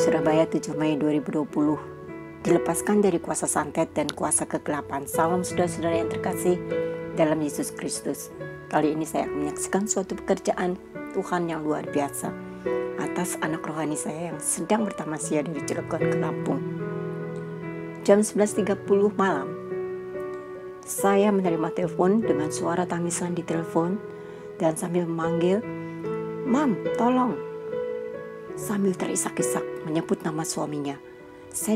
Surabaya 7 Mei 2020. Dilepaskan dari kuasa santet dan kuasa kegelapan. Salam saudara-saudara yang terkasih dalam Yesus Kristus. Kali ini saya akan menyaksikan suatu pekerjaan Tuhan yang luar biasa atas anak rohani saya yang sedang bertamasya dari Cilegon ke Lampung. Jam 11.30 malam, saya menerima telepon dengan suara tangisan di telepon dan sambil memanggil, "Mam, tolong." Sambil terisak-isak menyebut nama suaminya. Saya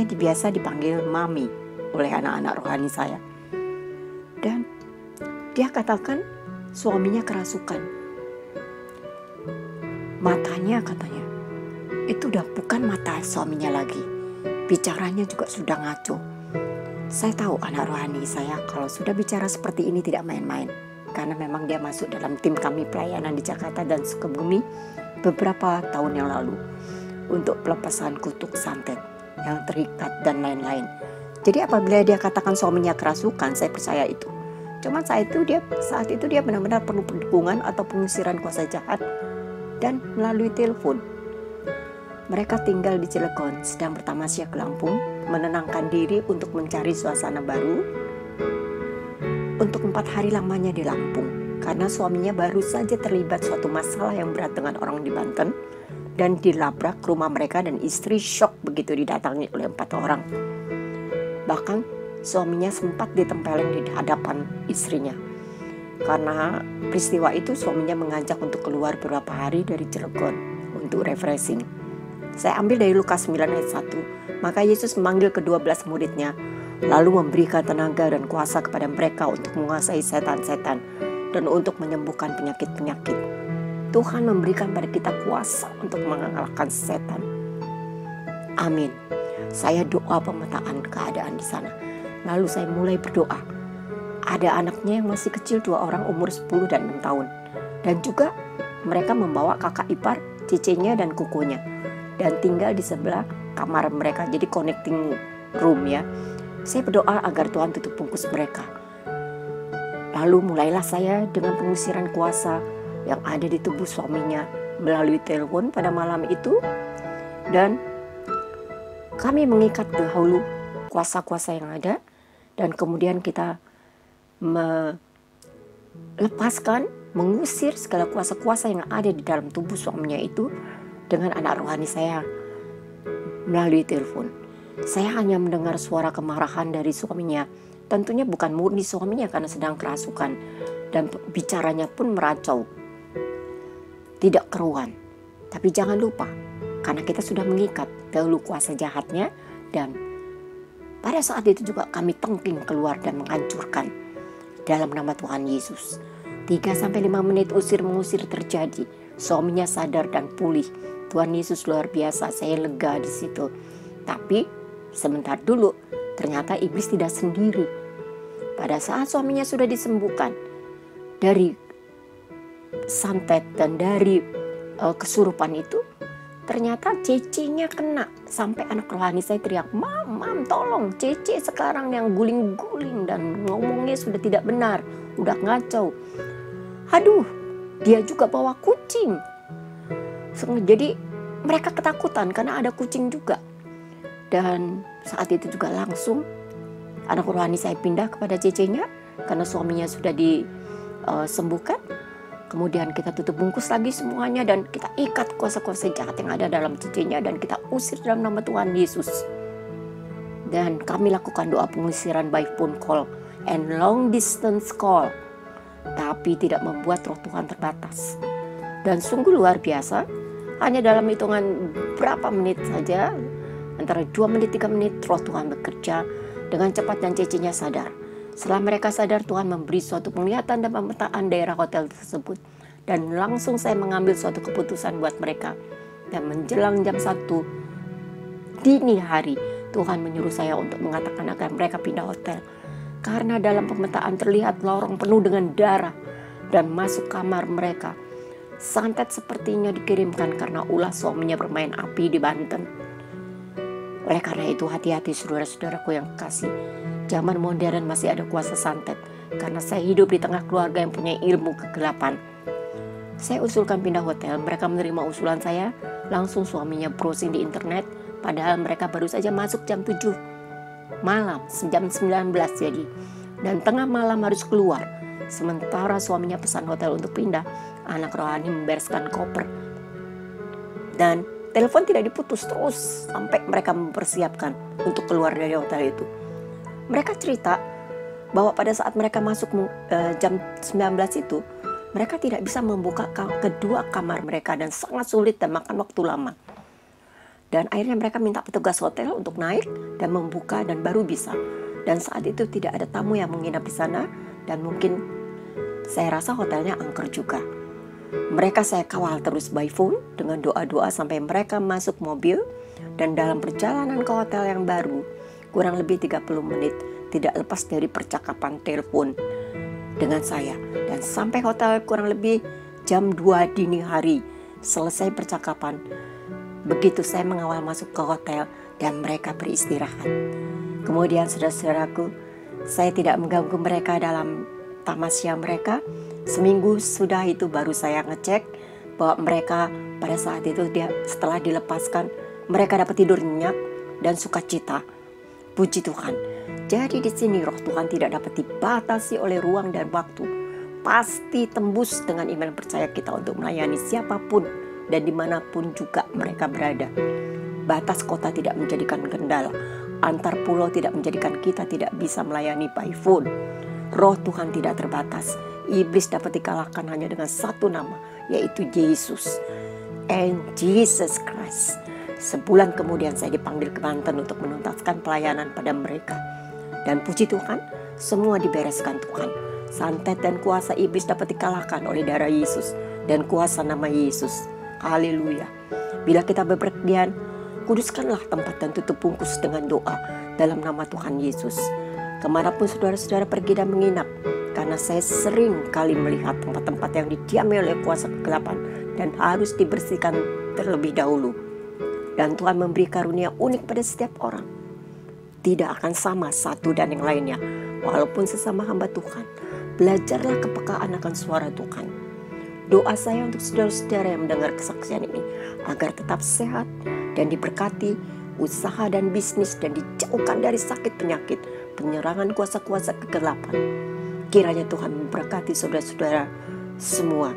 biasa dipanggil Mami oleh anak-anak rohani saya. Dan dia katakan suaminya kerasukan. Matanya katanya, itu udah bukan mata suaminya lagi. Bicaranya juga sudah ngaco. Saya tahu anak rohani saya kalau sudah bicara seperti ini tidak main-main. Karena memang dia masuk dalam tim kami pelayanan di Jakarta dan Sukabumi beberapa tahun yang lalu untuk pelepasan kutuk santet yang terikat dan lain-lain. Jadi apabila dia katakan suaminya kerasukan, saya percaya itu. Cuma saat itu dia benar-benar perlu dukungan atau pengusiran kuasa jahat dan melalui telepon. Mereka tinggal di Cilegon, sedang bertamasya ke Lampung, menenangkan diri untuk mencari suasana baru untuk 4 hari lamanya di Lampung. Karena suaminya baru saja terlibat suatu masalah yang berat dengan orang di Banten dan dilabrak rumah mereka dan istri syok begitu didatangi oleh 4 orang. Bahkan suaminya sempat ditempeleng di hadapan istrinya. Karena peristiwa itu suaminya mengajak untuk keluar beberapa hari dari Cilegon untuk refreshing. Saya ambil dari Lukas 9 ayat 1. Maka Yesus memanggil ke-12 muridnya, lalu memberikan tenaga dan kuasa kepada mereka untuk menguasai setan-setan dan untuk menyembuhkan penyakit-penyakit. Tuhan memberikan pada kita kuasa untuk mengalahkan setan. Amin. Saya doa pemetaan keadaan di sana. Lalu saya mulai berdoa. Ada anaknya yang masih kecil 2 orang umur 10 dan 6 tahun. Dan juga mereka membawa kakak ipar, cicenya dan kukunya. Dan tinggal di sebelah kamar mereka. Jadi connecting room ya. Saya berdoa agar Tuhan tutup bungkus mereka. Lalu mulailah saya dengan pengusiran kuasa yang ada di tubuh suaminya melalui telepon pada malam itu. Dan kami mengikat dahulu kuasa-kuasa yang ada. Dan kemudian kita melepaskan, mengusir segala kuasa-kuasa yang ada di dalam tubuh suaminya itu dengan anak rohani saya melalui telepon. Saya hanya mendengar suara kemarahan dari suaminya. Tentunya bukan murni suaminya karena sedang kerasukan. Dan bicaranya pun meracau. Tidak keruan. Tapi jangan lupa, karena kita sudah mengikat dahulu kuasa jahatnya. Dan pada saat itu juga kami tengking keluar dan menghancurkan dalam nama Tuhan Yesus. 3-5 menit mengusir terjadi. Suaminya sadar dan pulih. Tuhan Yesus luar biasa, saya lega di situ. Tapi sebentar dulu, ternyata iblis tidak sendiri. Pada saat suaminya sudah disembuhkan dari santet dan dari kesurupan itu, ternyata cecenya kena. Sampai anak rohani saya teriak, Mam, tolong, cece sekarang yang guling-guling dan ngomongnya sudah tidak benar, udah ngacau. Aduh, dia juga bawa kucing. Jadi mereka ketakutan karena ada kucing juga. Dan saat itu juga langsung anak rohani saya pindah kepada cecenya karena suaminya sudah disembuhkan. Kemudian kita tutup bungkus lagi semuanya dan kita ikat kuasa-kuasa jahat yang ada dalam cecenya dan kita usir dalam nama Tuhan Yesus. Dan kami lakukan doa pengusiran by phone call and long distance call. Tapi tidak membuat roh Tuhan terbatas. Dan sungguh luar biasa, hanya dalam hitungan berapa menit saja, antara 2 menit 3 menit roh Tuhan bekerja dengan cepat dan cecenya sadar. Setelah mereka sadar, Tuhan memberi suatu penglihatan dan pemetaan daerah hotel tersebut. Dan langsung saya mengambil suatu keputusan buat mereka. Dan menjelang jam 1 dini hari, Tuhan menyuruh saya untuk mengatakan agar mereka pindah hotel. Karena dalam pemetaan terlihat lorong penuh dengan darah dan masuk kamar mereka. Santet sepertinya dikirimkan karena ulah suaminya bermain api di Banten. Oleh karena itu hati-hati saudara-saudaraku yang kasih. Zaman modern masih ada kuasa santet. Karena saya hidup di tengah keluarga yang punya ilmu kegelapan. Saya usulkan pindah hotel. Mereka menerima usulan saya. Langsung suaminya browsing di internet, padahal mereka baru saja masuk jam 7 malam, jam 19 jadi. Dan tengah malam harus keluar. Sementara suaminya pesan hotel untuk pindah, anak rohani membereskan koper. Dan telepon tidak diputus terus sampai mereka mempersiapkan untuk keluar dari hotel itu. Mereka cerita bahwa pada saat mereka masuk jam 19 itu, mereka tidak bisa membuka kedua kamar mereka dan sangat sulit dan makan waktu lama. Dan akhirnya mereka minta petugas hotel untuk naik dan membuka dan baru bisa. Dan saat itu tidak ada tamu yang menginap di sana dan mungkin saya rasa hotelnya angker juga. Mereka saya kawal terus by phone dengan doa-doa sampai mereka masuk mobil. Dan dalam perjalanan ke hotel yang baru, kurang lebih 30 menit tidak lepas dari percakapan telepon dengan saya. Dan sampai hotel kurang lebih jam 2 dini hari. Selesai percakapan, begitu saya mengawal masuk ke hotel dan mereka beristirahat. Kemudian saudara-saudaraku, saya tidak mengganggu mereka dalam tamasya mereka. Seminggu sudah itu baru saya ngecek bahwa mereka pada saat itu setelah dilepaskan, mereka dapat tidur nyenyak dan sukacita. Puji Tuhan. Jadi di sini roh Tuhan tidak dapat dibatasi oleh ruang dan waktu. Pasti tembus dengan iman percaya kita untuk melayani siapapun dan dimanapun juga mereka berada. Batas kota tidak menjadikan kendala. Antar pulau tidak menjadikan kita tidak bisa melayani by phone. Roh Tuhan tidak terbatas. Iblis dapat dikalahkan hanya dengan satu nama, yaitu Yesus. And Jesus Christ. Sebulan kemudian saya dipanggil ke Banten untuk menuntaskan pelayanan pada mereka. Dan puji Tuhan, semua dibereskan Tuhan. Santet dan kuasa iblis dapat dikalahkan oleh darah Yesus dan kuasa nama Yesus. Haleluya. Bila kita bepergian, kuduskanlah tempat dan tutup bungkus dengan doa dalam nama Tuhan Yesus. Kemanapun saudara-saudara pergi dan menginap, karena saya sering kali melihat tempat-tempat yang didiami oleh kuasa kegelapan dan harus dibersihkan terlebih dahulu. Dan Tuhan memberi karunia unik pada setiap orang. Tidak akan sama satu dan yang lainnya, walaupun sesama hamba Tuhan. Belajarlah kepekaan akan suara Tuhan. Doa saya untuk saudara-saudara yang mendengar kesaksian ini, agar tetap sehat dan diberkati usaha dan bisnis dan dijauhkan dari sakit penyakit, penyerangan kuasa-kuasa kegelapan. Kiranya Tuhan memberkati saudara-saudara semua.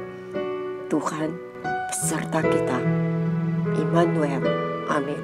Tuhan beserta kita. Immanuel. Amin.